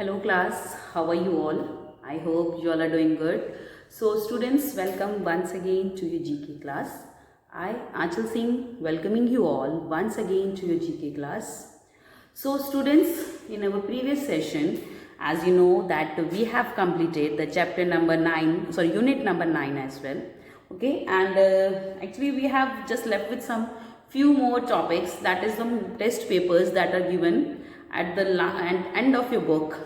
Hello class, how are you all? I hope you all are doing good. So students, welcome once again to your GK class. I, Achal Singh, welcoming you all once again to your GK class. So students, in our previous session, as you know that we have completed the chapter number 9, unit number 9 as well. Okay, and actually we have just left with some few more topics, that is some test papers that are given at the end of your book.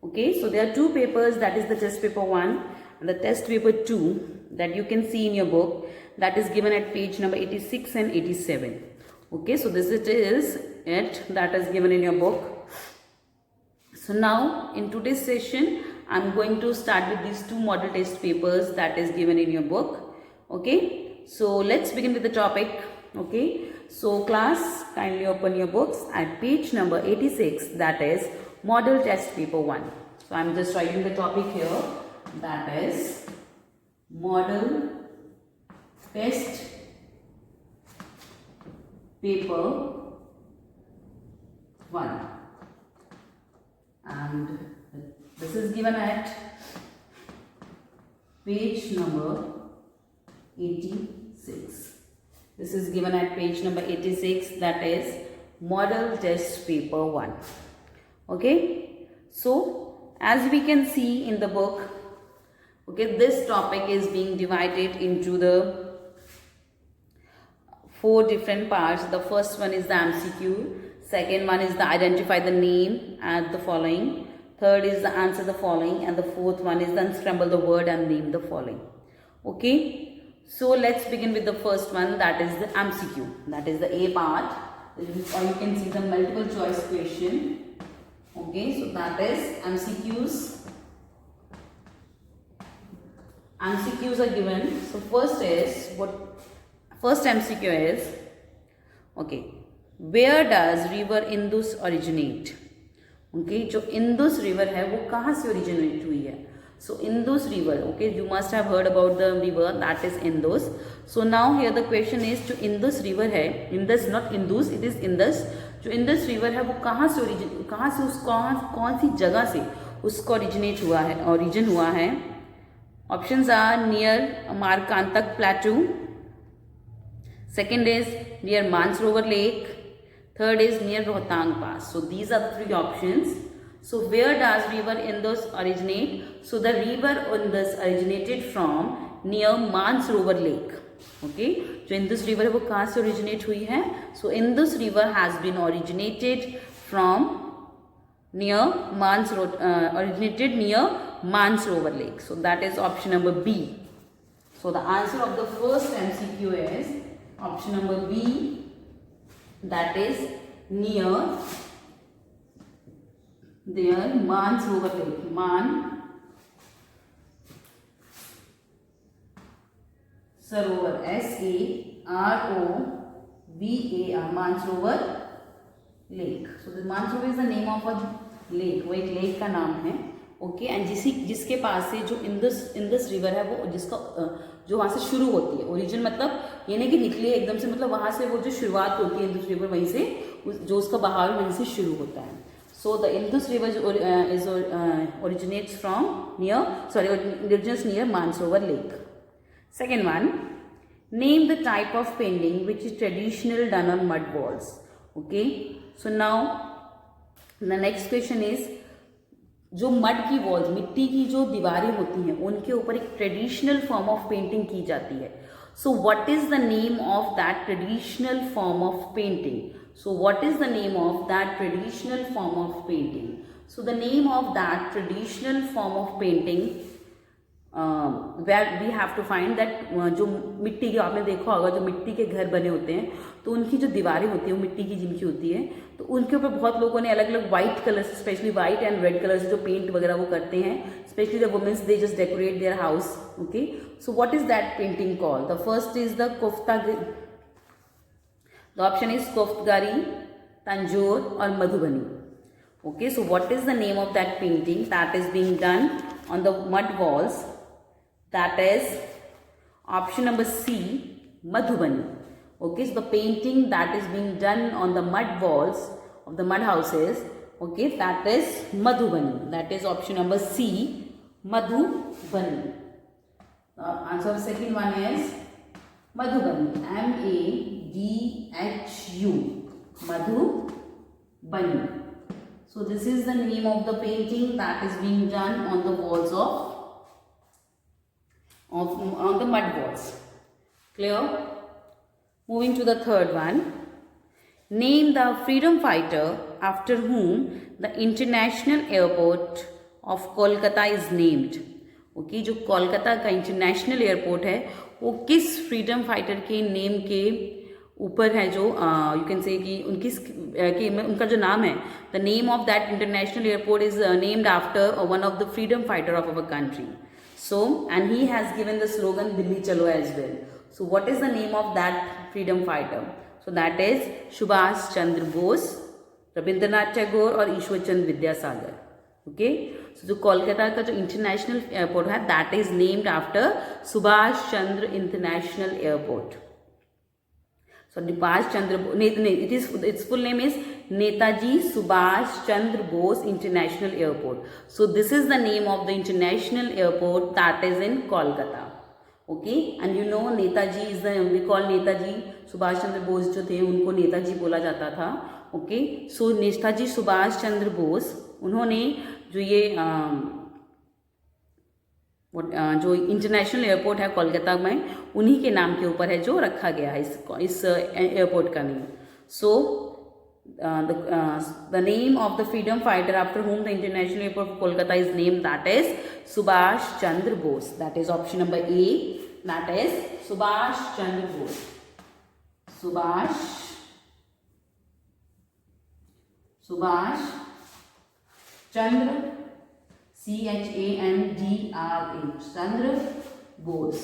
Okay, so there are two papers, that is the test paper 1 and the test paper 2 that you can see in your book, that is given at page number 86 and 87. Okay, so this is it that is given in your book. So now in today's session I am going to start with these two model test papers that is given in your book. Okay, so let's begin with the topic. Okay, so class, kindly open your books at page number 86, that is model test paper 1. So I am just writing the topic here, that is model test paper 1, and this is given at page number 86. This is given at page number 86, that is model test paper 1. Okay, so as we can see in the book, okay, this topic is being divided into the 4 different parts. The first one is the MCQ, second one is the identify the name and the following, third is the answer the following, and the fourth one is the unscramble the word and name the following. Okay, so let's begin with the first one, that is the MCQ, that is the A part, or you can see the multiple choice question. Okay, so that is MCQs. MCQs are given. So first MCQ is, okay, where does river Indus originate? Okay, जो Indus river है वो कहाँ से originate हुई है? So Indus river, okay, you must have heard about the river, that is Indus. So now here the question is, जो Indus river है, Indus not Indus, it is Indus. जो Indus river है वो कहाँ से कौन सी जगह से उसका originate हुआ है, origin हुआ है? Options are near Markantak Plateau, second is near Mansarovar Lake, third is near Rohtang Pass. So these are the 3 options. So where does river Indus originate? So the river Indus originated from near Mansarovar Lake. Okay, जो Indus river है वो कहाँ से originate हुई है? So Indus river has been originated near Mansarovar Lake. So that is option number B. So the answer of the first MCQ is option number B, that is near Mansarovar Lake. Sarovar, S-A-R-O-V-A-R, Mansarovar Lake. So the Mansarovar is the name of a lake, वो एक lake का नाम है. Okay, and जिसके पास से जो Indus river है वो जो वहाँ से शुरू होती है, ओरिजिन मतलब ये नहीं कि निकली एकदम से, मतलब वहाँ से वो जो शुरुआत होती है इंदस रिवर, वहीं से जो उसका बहाव वहीं से शुरू होता है. So the Indus river originates near Mansarovar Lake. Second one, name the type of painting which is traditional done on mud walls. Okay, so now the next question is, जो मड की वॉल्स, मिट्टी की जो दीवारें होती हैं उनके ऊपर एक ट्रेडिशनल फॉर्म ऑफ पेंटिंग की जाती है. सो what is the name of that traditional form of painting? So what is the name of that traditional form of painting? So the name of that traditional form of painting, where we have to find that जो मिट्टी के, आपने देखा होगा जो मिट्टी के घर बने होते हैं तो उनकी जो दीवारें होती हैं वो मिट्टी की जिनकी होती है, तो उनके ऊपर बहुत लोगों ने अलग अलग वाइट कलर से, specially white and red colour से जो पेंट वगैरह वो करते हैं, specially the womens, they just decorate their house. Okay, so what is that painting called? The first is the The option is Koftgari, Tanjore or Madhubani. Okay, so what is the name of that painting that is being done on the mud walls? That is option number C, Madhubani. Okay, so the painting that is being done on the mud walls of the mud houses, Okay, that is Madhubani. That is option number C, Madhubani. Answer of second one is Madhubani, Madhu, Madhubani. So this is the name of the painting that is being done on the walls on the mud walls. Clear? Moving to the third one. Name the freedom fighter after whom the international airport of Kolkata is named. Okay जो कोलकाता का international airport है वो किस freedom fighter के name के ऊपर है, जो यू कैन से कि उनका जो नाम है, the name of that international airport is named after one of the freedom fighter of our country. So and he has given the slogan Delhi चलो as well. So what is the name of that freedom fighter? So that is Subhash Chandra Bose, Rabindranath Tagore और ईश्वर चंद्र Vidyasagar. Okay, so जो कोलकाता का जो international airport है that is named after Subhash Chandra international airport. So Subhash Chandra, its full name is Netaji Subhash Chandra Bose International Airport. So this is the name of the international airport that is in Kolkata. Okay, and you know Netaji is we call Netaji Subhash Chandra Bose जो थे उनको नेताजी बोला जाता था. Okay, so Netaji Subhash Chandra Bose उन्होंने जो ये जो इंटरनेशनल एयरपोर्ट है कोलकाता में उन्हीं के नाम के ऊपर है जो रखा गया है इस एयरपोर्ट का name. So the name of the freedom fighter after home the international airport of Kolkata is name that is Subhash Chandra Bose. That is option number A, that is Subhash Chandra Bose. Subhash Chandra CHANDRH Chandra Bose.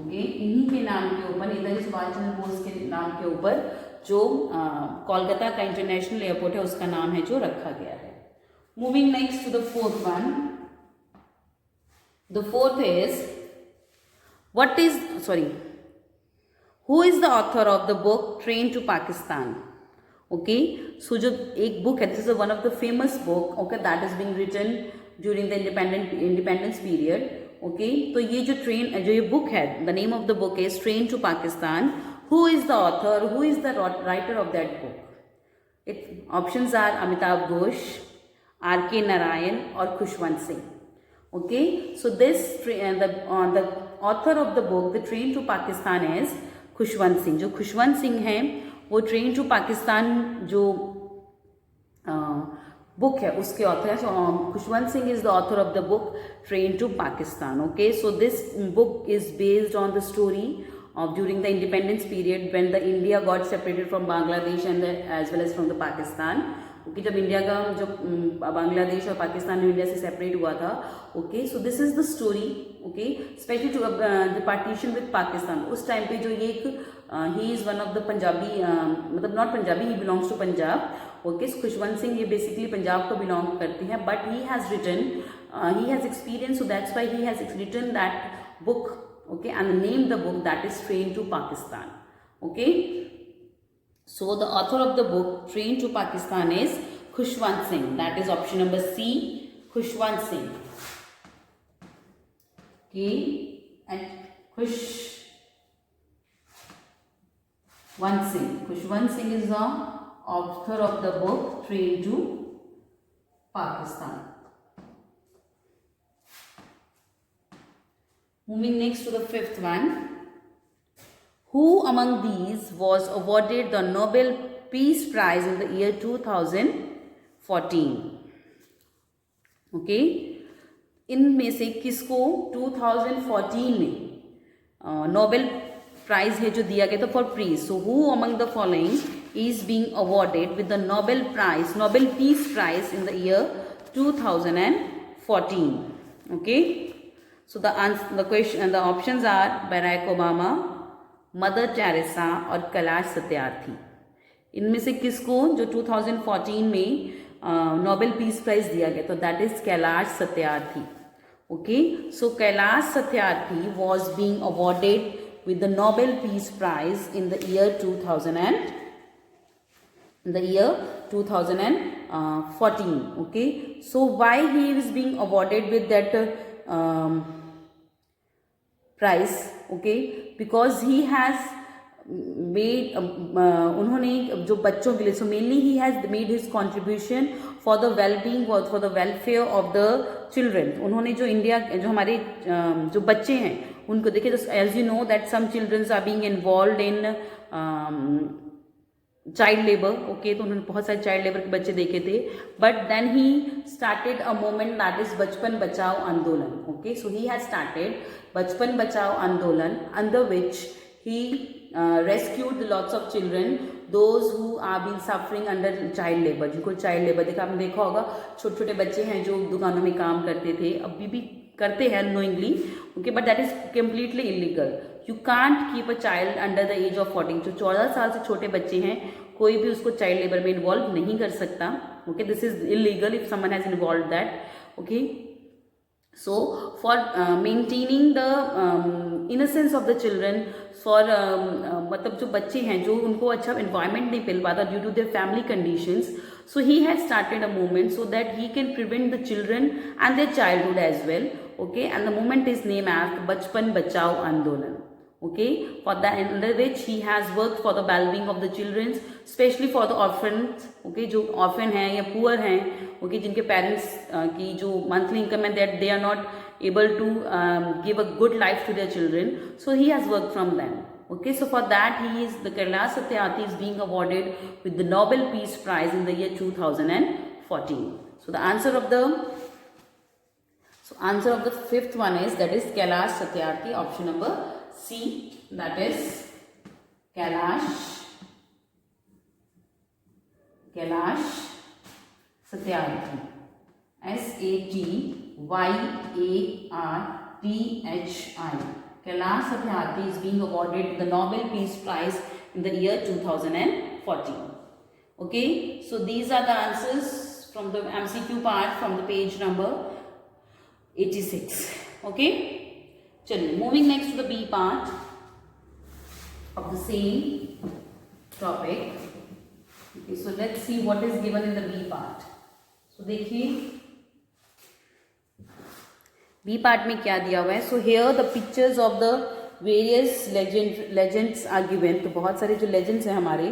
Okay, इन्हीं के नाम के ऊपर, नेताजी सुभाष चंद्र बोस के नाम के ऊपर जो कोलकाता का इंटरनेशनल एयरपोर्ट है उसका नाम है जो रखा गया है. Moving next to the fourth one. The fourth is who is the author of the book train to Pakistan. Okay, so जो एक बुक है, this is one of the famous book. Okay, that is being written during the independence period. Okay, तो ये जो ये book है, the name of the book is train to Pakistan. Who is the author, who is the writer of that book? It options are Amitabh Ghosh, R.K. Narayan और Khushwant Singh. Okay, so this the author of the book the train to Pakistan is Khushwant Singh. जो खुशवंत सिंह हैं वो train to Pakistan जो book है उसके author है. So Khushwant Singh is the author of the book train to Pakistan. Okay, so this book is based on the story of during the independence period when the India got separated from Bangladesh and as well as from the Pakistan. Okay, जब India का जो बांग्लादेश और पाकिस्तान में India से separate हुआ था. Okay, so this is the story. Okay, specially to the partition with Pakistan. उस time पे जो ये he is one of the Punjabi, मतलब not Punjabi, he belongs to Punjab. Okay, Khushwant Singh ये बेसिकली पंजाब को बिलोंग करते हैं, but he has written, he has experience, so that's why he has written that book. Okay, and name the book that is Train to Pakistan. Okay, so the author of the book Train to Pakistan is Khushwant Singh. That is option number C, Khushwant Singh. Okay, and Khushwant Singh is the author of the book Train to Pakistan. Moving next to the fifth one. Who among these was awarded the Nobel Peace Prize in the year 2014? Okay, इनमें से किसको 2014 में Nobel prize है जो दिया गया था for peace. So who among the following is being awarded with the Nobel peace prize in the year 2014? Okay, so the options are Barack Obama, Mother Teresa और कैलाश सत्यार्थी. इनमें से किसको जो 2014 में नोबेल पीस प्राइज दिया गया तो that is Kailash Satyarthi. Okay, so Kailash Satyarthi was being awarded with the Nobel peace prize in the year 2014. Okay, so why he is being awarded with that prize? Okay, because he has made उन्होंने जो बच्चों के लिए, so mainly he has made his contribution for the well-being or for the welfare of the children. उन्होंने जो India, जो हमारे जो बच्चे हैं उनको देखिए, as you know that some children are being involved in child labour. Okay, तो उन्होंने बहुत सारे चाइल्ड लेबर के बच्चे देखे थे. But then he started a movement that is Bachpan Bachao Andolan. Okay, so he has started Bachpan Bachao Andolan, under which he rescued lots of children those who are been suffering under child labour. जिनको child labour देखा, आपने देखा होगा छोटे छोटे बच्चे हैं जो दुकानों में काम करते थे, अभी भी करते हैं annoyingly. Okay, but that is completely illegal. You can't keep a child under the age of 14. जो 14 साल से छोटे बच्चे हैं, कोई भी उसको चाइल्ड लेबर में इन्वॉल्व नहीं कर सकता. Okay, this is illegal if someone has involve that. Okay, so for maintaining the innocence of the children, for मतलब जो बच्चे हैं जो उनको अच्छा एनवायरमेंट नहीं मिल पाता due to their family conditions, so he has started a movement so that he can prevent the children and their childhood as well. Okay, and the movement is named as Bachpan Bachao Andolan. Okay, for that, under which he has worked for the well-being of the children, especially for the orphans. Okay, जो orphan हैं या poor हैं, okay, जिनके parents की जो monthly income है, that they are not able to give a good life to their children, so he has worked from them. Okay, so for that the Kailash Satyarthi is being awarded with the Nobel Peace Prize in the year 2014. So the answer of the fifth one is, that is Kailash Satyarthi, option number C, that is Kailash Satyarthi, SATYARTHI. Kailash Satyarthi is being awarded the Nobel Peace Prize in the year 2014. Okay, so these are the answers from the MCQ part from the page number 86. Okay, chaliye, moving next to the B part of the same topic. Okay, so let's see what is given in the B part. So देखिए B part में क्या दिया हुआ है. So here the pictures of the various legends are given. तो बहुत सारे जो लेजेंड्स हैं हमारे,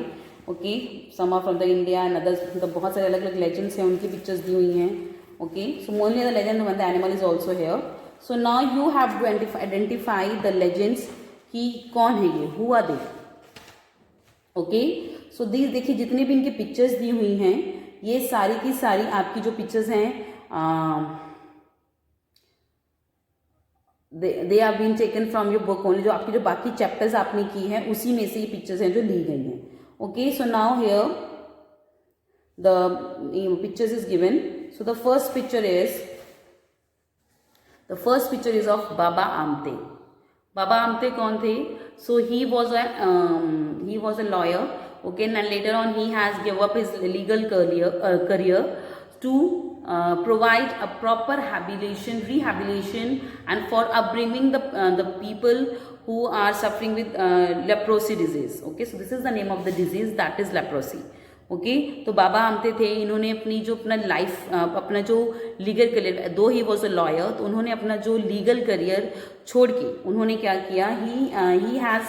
okay, some are from the India and others, मतलब बहुत सारे अलग अलग लेजेंड्स हैं, उनकी पिक्चर्स दी हुई हैं. Okay, so mainly the legend one the animal is also here. So now you have to identify the legends कि कौन है ये, who are they. Okay, so these देखिए जितनी भी इनकी पिक्चर्स दी हुई हैं, ये सारी की सारी आपकी जो पिक्चर्स हैं they are been taken from your book only. जो आपकी जो बाकी चैप्टर्स आपने की हैं उसी में से ये पिक्चर्स हैं जो ली गई हैं. Okay, so now here the pictures is given. So the first picture is of Baba Amte. Baba Amte कौन थे? So he was a lawyer. Okay, and later on he has give up his legal career to provide a proper rehabilitation and for upbringing the people who are suffering with leprosy disease. Okay, so this is the name of the disease, that is leprosy. Okay, तो बाबा आमटे थे, इन्होंने अपनी जो अपना life, अपना जो legal career, दो ही was a lawyer, तो उन्होंने अपना जो लीगल करियर छोड़ के उन्होंने क्या किया, he has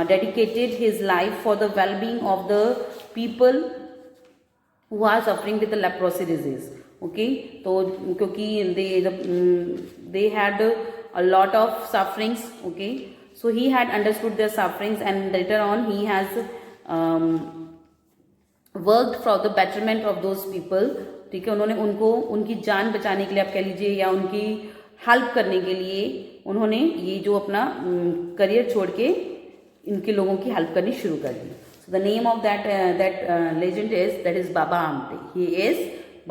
dedicated his life for the wellbeing of the people who are suffering with the leprosy disease. Okay, तो क्योंकि they had a lot of sufferings. Okay, so he had understood their sufferings and later on he has worked for the betterment of those people. ठीक है, उन्होंने उनको उनकी जान बचाने के लिए आप कह लीजिए या उनकी हेल्प करने के लिए उन्होंने ये जो अपना करियर छोड़ के इनके लोगों की हेल्प करनी शुरू कर दी. So the name of that legend is Baba Amte. He is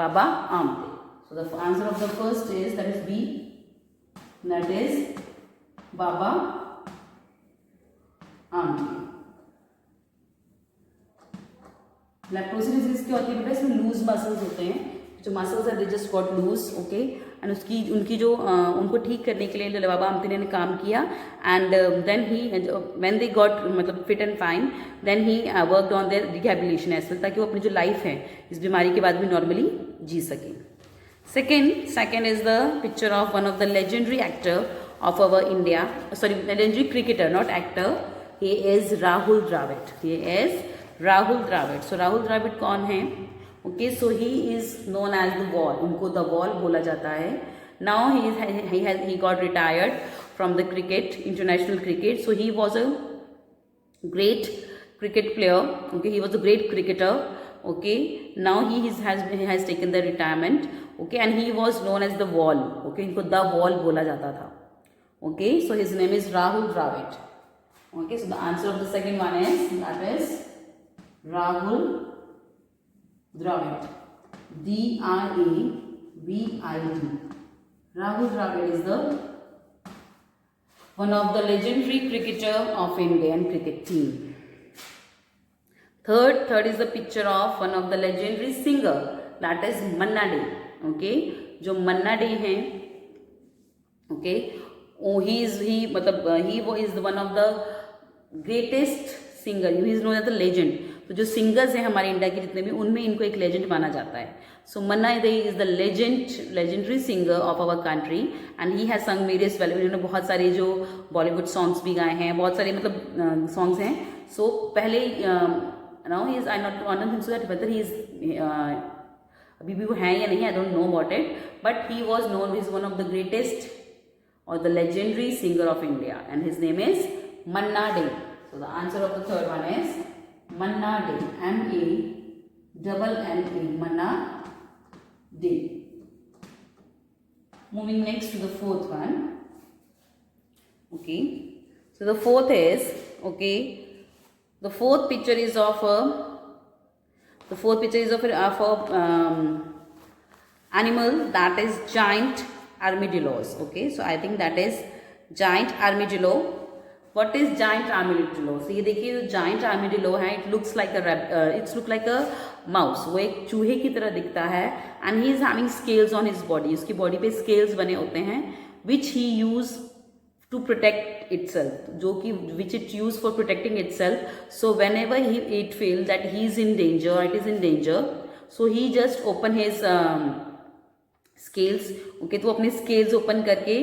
Baba Amte. So the answer of the first is, that is B, that is Baba Amte. Leprosy disease क्या होती है बेटा, इसमें लूज मसल्स होते हैं, जो muscles है they just got loose, okay, and उनकी जो उनको ठीक करने के लिए बाबा अमतिने ने काम किया, and then he when they got मतलब fit and fine, then he worked on their rehabilitation as well, ताकि वो अपनी जो लाइफ है इस बीमारी के बाद भी नॉर्मली जी सकें. Second is the picture of one of the legendary actor of our India, sorry, legendary cricketer, not actor. He is Rahul Dravid. He is Rahul Dravid. So Rahul Dravid कौन है? Okay, so he is known as the Wall. उनको the Wall बोला जाता है. Now he got retired from the cricket, international cricket. So he was a great cricket player. Okay, he was a great cricketer. Okay, now he has taken the retirement. Okay, and he was known as the Wall. Okay, इनको the Wall बोला जाता था. Okay, so his name is Rahul Dravid. Okay, so the answer of the second one is Rahul Dravid. D-R-A-V-I-D. Rahul Dravid is the one of the legendary cricketer of Indian cricket team. Third is the picture of one of the legendary singer, that is Manna Dey. Okay, जो मन्ना day हैं, okay, he is one of the greatest singer. He is known as the legend. तो जो singers हैं हमारे India के जितने भी, उनमें इनको एक लेजेंड माना जाता है. So Manna Dey is the legendary singer of our country, and he has sung various well. उन्होंने बहुत सारे जो बॉलीवुड सॉन्ग्स भी गाए हैं, बहुत सारे मतलब सॉन्ग्स हैं. सो पहले now he is I not think so that whether he is अभी भी वो हैं या नहीं, I don't know about it, but he was known is one of the greatest और the legendary singer of India, and his name is Manna Dey. So the answer of the third one is Manna Dey. M-A-N-N-A, Manna Dey. Moving next to the fourth one. Okay, so the fourth is, okay, the fourth picture is of a animal, that is giant armadillos. Okay, so I think that is giant armadillo. What is giant armadillo? So ये देखिए जो giant armadillo है, it looks like a mouse. वो एक चूहे की तरह दिखता है, and he is having scales on his body. उसकी बॉडी पे scales बने होते हैं, which he use to protect itself, जो कि which it use for protecting itself. So whenever it feels that he is in danger or it is in danger, so he just open his scales. Okay, तो अपने scales open करके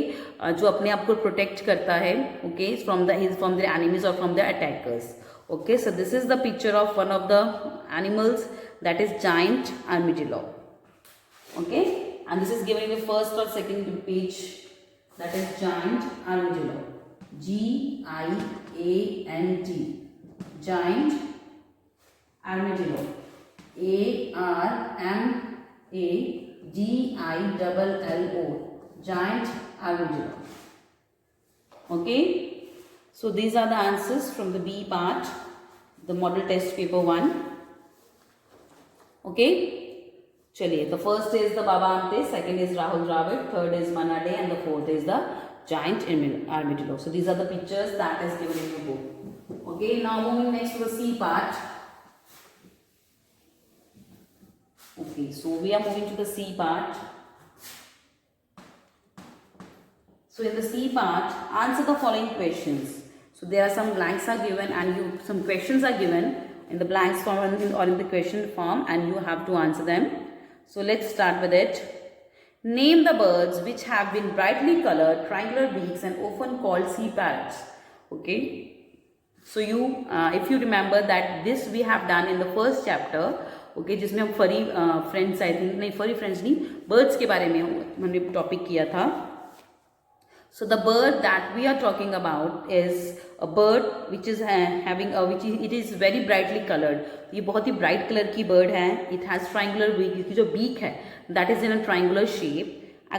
जो अपने आप को protect करता है, okay, from the enemies or from the attackers. Okay, so this is the picture of one of the animals, that is giant armadillo. Okay, and this is given in the first or second page, that is giant armadillo. G-I-A-N-T, giant armadillo. A-R-M-A-D-I-L-L-O, giant armadillo. Okay, so these are the answers from the B part, the model test paper 1. Okay, चलिए, the first is the Baba Amte, second is Rahul Dravid, third is Manna Dey, and the fourth is the giant armadillo. So these are the pictures that is given in the book. Okay, now moving next to the C part. Okay, so we are moving to the C part. So in the C part, answer the following questions. So there are some blanks are given, and some questions are given in the blanks form or in the question form, and you have to answer them. So let's start with it. Name the birds which have been brightly colored, triangular beaks, and often called sea parrots. Okay, so you if you remember that this we have done in the first chapter. Okay, जिसमें हम फरी friends, I think नहीं, फरी friends नहीं, birds के बारे में हमने टॉपिक किया था. So the bird that we are talking about is a bird which is having it is very brightly colored. ये बहुत ही bright color की bird है. It has triangular beak. इसकी जो beak है that is in a triangular shape.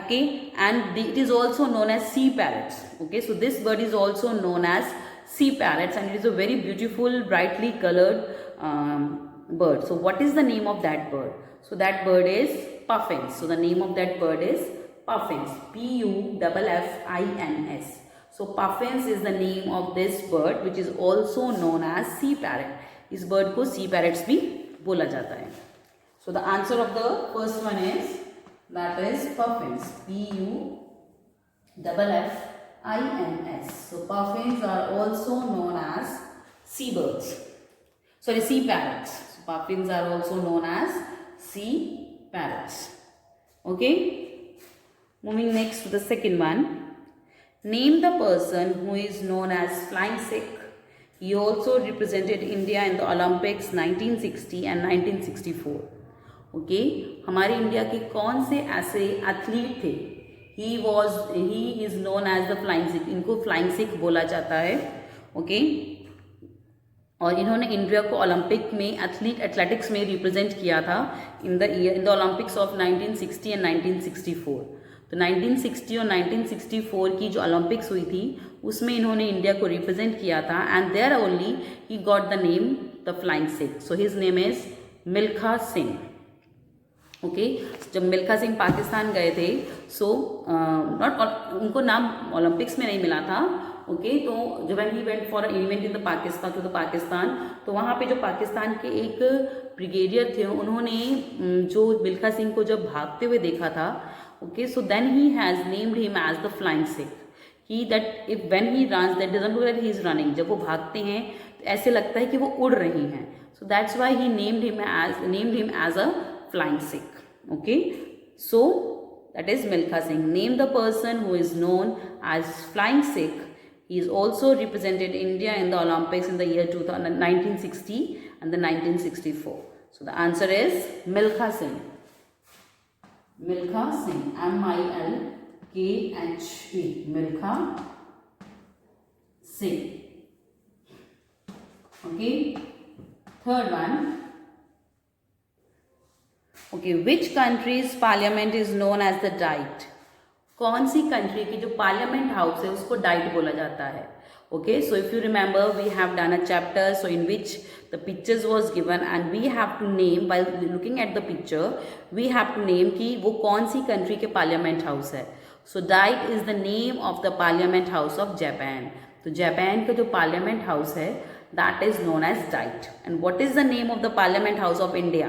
Okay, and it is also known as sea parrots. Okay, so this bird is also known as sea parrots, and it is a very beautiful brightly colored bird. So what is the name of that bird? So that bird is puffins. So the name of that bird is puffins. P-U-F-F-I-N-S. So puffins is the name of this bird, which is also known as sea parrot. इस bird को sea parrots भी बोला जाता है. So So the answer of the first one is, that is puffins. Puffins. So puffins are also known as seabirds. Sorry, sea parrots. So puffins are also known as sea parrots. Okay. Moving next to the second one. Name the person who is known as Flying Sikh. He also represented India in the Olympics 1960 and 1964. Okay, हमारे India के कौन से ऐसे athlete थे? He is known as the Flying Sikh. इनको Flying Sikh बोला जाता है. Okay, और इन्होंने इंडिया को ओलंपिक में एथलेटिक्स में रिप्रेजेंट किया था in the Olympics of 1960 and 1964. तो 1960 और 1964 की जो ओलंपिक्स हुई थी उसमें इन्होंने इंडिया को रिप्रेजेंट किया था, and there only he got the name the flying Sikh. So his name is Milkha Singh. Okay, जब मिल्खा सिंह पाकिस्तान गए थे, सो उनको नाम ओलंपिक्स में नहीं मिला था. ओके, तो जब he went for event in the Pakistan to the Pakistan, तो वहाँ पे जो पाकिस्तान के एक ब्रिगेडियर थे उन्होंने जो मिल्खा सिंह को जब भागते हुए देखा था, okay, so then he has named him as the flying Sikh. He that if when he runs that doesn't look that he is running. जब वो भागते हैं तो ऐसे लगता है कि वो उड़ रही हैं. So that's why he named him as a flying Sikh. Okay, so that is Milkha Singh. Name the person who is known as flying Sikh. He is also represented India in the Olympics in the year 1960 and the 1964. So the answer is Milkha Singh. Milkha Singh. M-I-L-K-H-A. Milkha Singh. Okay. Third one. Okay. Which country's parliament is known as the Diet? कौन सी country की जो parliament house है उसको diet बोला जाता है. Okay, so if you remember we have done a chapter so in which the pictures was given and we have to name by looking at the picture we have to name कि वो कौन सी country के parliament house है. So Diet is the name of the parliament house of Japan. तो Japan का जो parliament house है that is known as Diet. And what is the name of the parliament house of India?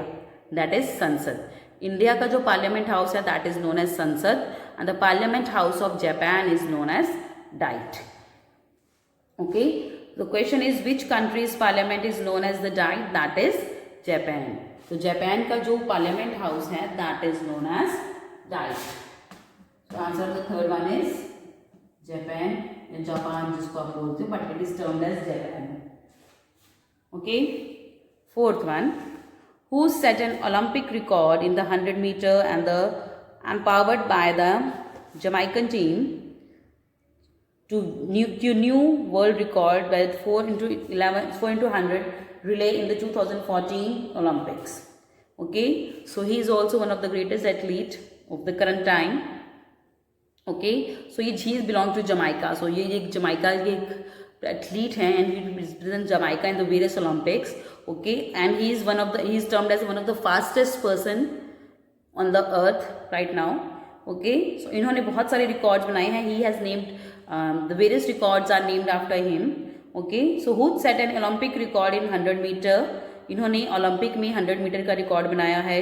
That is संसद. India का जो parliament house है that is known as संसद, and the parliament house of Japan is known as Diet. Okay, the question is which country's parliament is known as the Diet? That is Japan. So Japan का जो parliament house है that is known as Diet. So answer the third one is Japan या Japan जिसको आप बोलते हो, but it is termed as Japan. Okay, fourth one. Who set an Olympic record in the 100 meter and powered by the Jamaican team to new world record by 4x100 relay in the 2014 Olympics. Okay, so he is also one of the greatest athlete of the current time. Okay, so he belongs to Jamaica. So ये एक Jamaica के athlete हैं and he represents Jamaica in the various Olympics. Okay, and he is termed as one of the fastest person on the earth right now. Okay, so इन्होंने बहुत सारे records बनाए हैं. He has named the various records are named after him. Okay, so who set an Olympic record in 100 meter? इन्होंने Olympic में 100 metre का record बनाया है.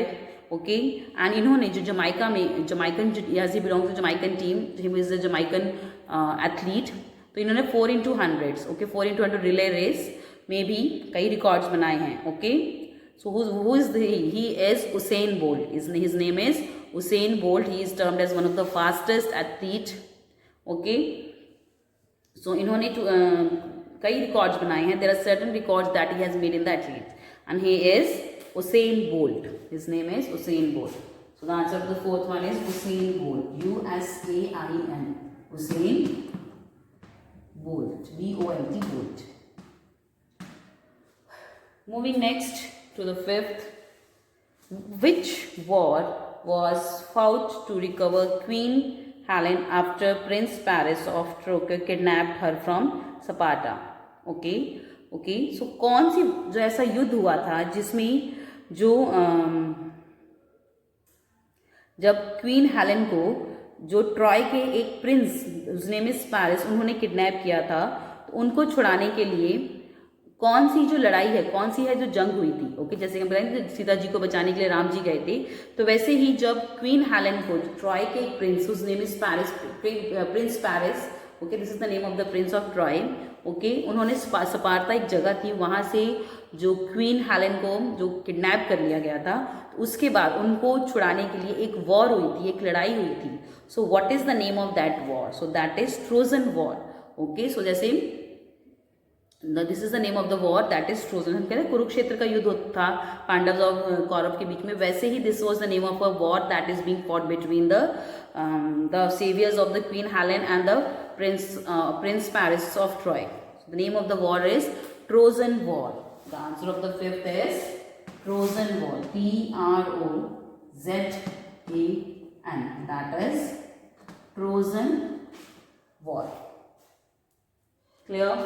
ओके, एंड इन्होंने जो जमाइका में Jamaican as he belongs to Jamaican team, he is the Jamaican athlete. तो इन्होंने 4x100 okay 4x100 relay race में भी कई रिकॉर्ड्स बनाए हैं. Okay, so who is he is Usain Bolt. His name is Usain Bolt. He is termed as one of the fastest athlete. Okay, so इन्होंने कई records बनाए हैं. There are certain records that he has made in the athlete and he is Usain Bolt. His name is Usain Bolt. So the answer to the fourth one is Usain Bolt. U-S-A-I-N. Usain Bolt. B-O-L-T Bolt. Moving next to the fifth. Which war was fought to recover Queen Helen after Prince Paris of Troke kidnapped her from Sparta? Okay, so कौन सी जो ऐसा युद्ध हुआ था जिसमें जो जब queen Helen को जो ट्रॉय के एक प्रिंस उसने मिस पैरिस उन्होंने किडनैप किया था, तो उनको छुड़ाने के लिए कौन सी जो लड़ाई है, कौन सी है जो जंग हुई थी, ओके, जैसे हम बताएंगे सीता जी को बचाने के लिए राम जी गए थे, तो वैसे ही जब क्वीन हेलेन को, ट्रॉय के एक prince, whose name is Paris, prince Paris, okay, this is the name of the prince of Troy, okay, उन्होंने स्पार्ता एक जगह थी, वहां से जो क्वीन हेलेन को जो किडनैप कर लिया गया था, तो उसके बाद उनको छुड़ाने के लिए एक वॉर हुई थी, एक लड़ाई हुई थी. So what is the name of that war? So that is Trojan war. Okay, so जैसे this is the name of the war, that is Trojan. हम कहते हैं कुरुक्षेत्र का युद्ध था पांडव और कौरव के बीच में, वैसे ही this was the name of a war that is being fought between the saviours of the queen Helen and the prince Paris of Troy. The name of the war is Trojan war. The answer of the fifth is Trojan war. TROZAN. That is Trojan War. Clear?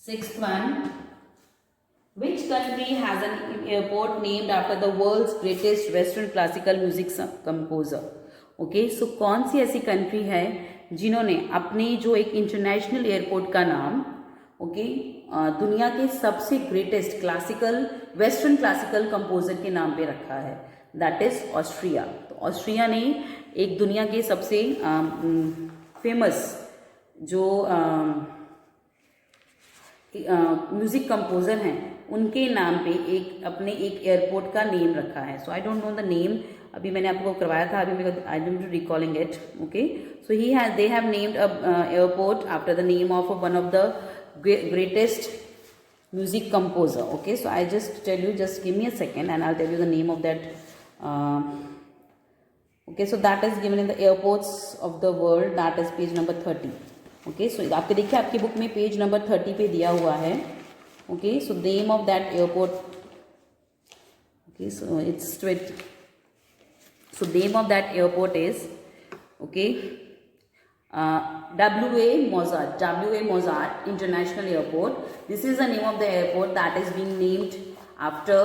Sixth one. Which country has an airport named after the world's greatest Western classical music composer? Okay, so कौन सी ऐसी country है जिन्होंने अपने जो एक international airport का नाम, okay, दुनिया के सबसे greatest classical, western classical composer के नाम पे रखा है? That is Austria. तो ऑस्ट्रिया ने एक दुनिया के सबसे फेमस जो म्यूजिक कंपोजर हैं उनके नाम पे अपने एक एयरपोर्ट का नेम रखा है. So I don't know the name, अभी मैंने आपको करवाया था, अभी मेरे I don't recalling it. Okay, so they have named a airport after the name of one of the greatest music composer. Okay, so I just tell you, just give me a second and I'll tell you the name of that. Okay, so that is given in the airports of the world, that is page number 30. Okay, so आपके देखिए आपकी book में page number 30 पे दिया हुआ है. Okay, so the name of that airport, okay, so it's straight, so the name of that airport is, okay, W.A. Mozart International Airport. This is the name of the airport that is being named after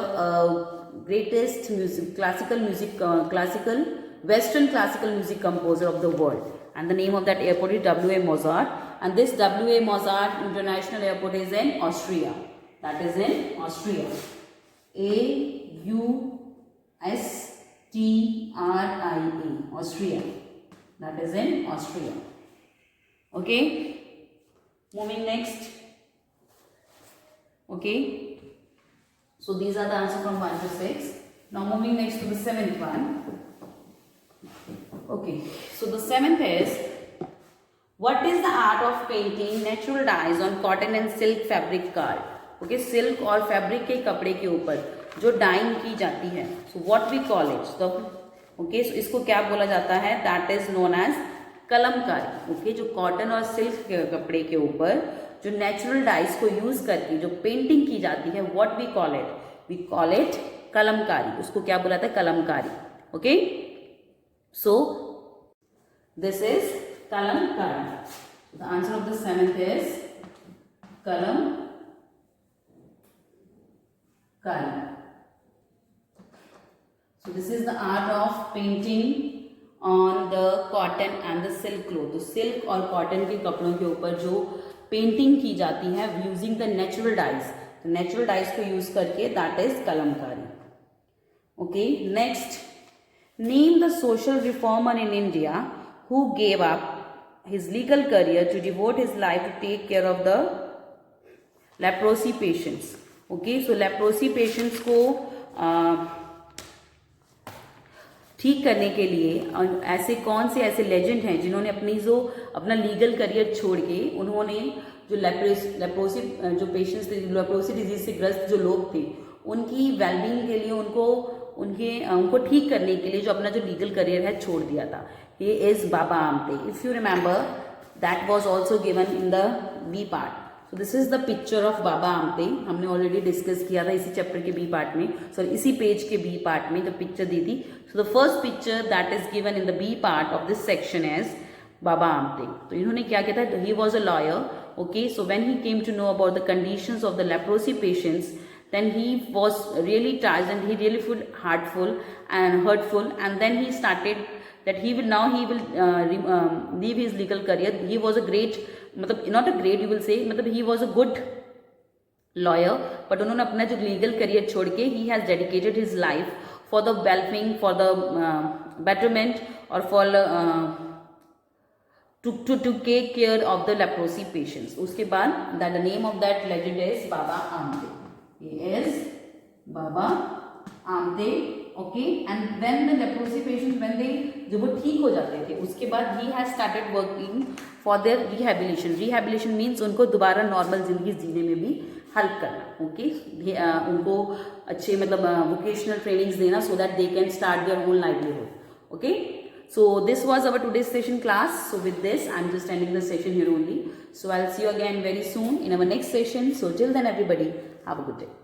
greatest classical Western classical music composer of the world. And the name of that airport is W.A. Mozart. And this W.A. Mozart International Airport is in Austria. That is in Austria. AUSTRIA. Austria. That is in Austria. Okay, moving next. Okay, so these are the answers from 1 to 6. Now moving next to the seventh one. Okay, so the seventh is, what is the art of painting natural dyes on cotton and silk fabric card? Okay, silk और fabric के कपड़े के ऊपर जो dying की जाती है, so what we call it? So okay, so इसको क्या बोला जाता है? That is known as Kalamkari. Okay, जो कॉटन और सिल्क के कपड़े के ऊपर जो नेचुरल डाइस को यूज करके जो पेंटिंग की जाती है, what we call it? We call it kalamkari. उसको क्या बोला था? Kalamkari. Okay, so this is kalamkari. The answer of the seventh is kalamkari. So this is the art of painting on the cotton and the silk cloth. तो silk और cotton के कपड़ों के ऊपर जो पेंटिंग की जाती है यूजिंग द नेचुरल डाइज, तो नेचुरल डाइज को यूज करके, that is kalamkari. Okay, next, name the social reformer in India who gave up his legal career to devote his life to take care of the leprosy patients. Okay, so leprosy patients को ठीक करने के लिए ऐसे कौन से ऐसे legend हैं जिन्होंने अपना लीगल करियर छोड़ के उन्होंने जो लेप्रोसी जो पेशेंट्स थे, लेप्रोसी डिजीज से ग्रस्त जो लोग थे, उनकी वेलबींग के लिए उनको ठीक करने के लिए जो अपना जो लीगल करियर है छोड़ दिया था. He is Baba Amte. If you remember, that was also given in the B part. So this is the picture of Baba Amte. हमने ऑलरेडी डिस्कस किया था इसी चैप्टर के बी पार्ट में, सॉरी इसी पेज के बी पार्ट में जब पिक्चर दी थी. So the first picture that is given in the B part of this section is Baba Amte. तो इन्होंने क्या किया था? He was a lawyer. Okay, so when he came to know about the conditions of the leprosy patients, then he was really touched and he really felt hurtful, and then he started that he will leave his legal career. He was a great, not a great, you will say, he was a good lawyer, but उन्होंने अपना जो legal career छोड़ के he has dedicated his life for the welfare, for the betterment और for to take care of the leprosy patients. उसके बाद that the name of that legend is Baba Amdev. He is Baba Amdev. Okay, and when the leprosy patients, when they जब वो ठीक हो जाते थे, उसके बाद he has started working for their rehabilitation. Rehabilitation means उनको दोबारा नॉर्मल जिंदगी जीने में भी हेल्प करना. ओके, उनको अच्छे मतलब वोकेशनल ट्रेनिंग्स देना so that they can start their own livelihood. Okay. So this was our today's session class. So with this, I'm just ending the session here only. So I'll see you again very soon in our next session. So till then, everybody, have a good day.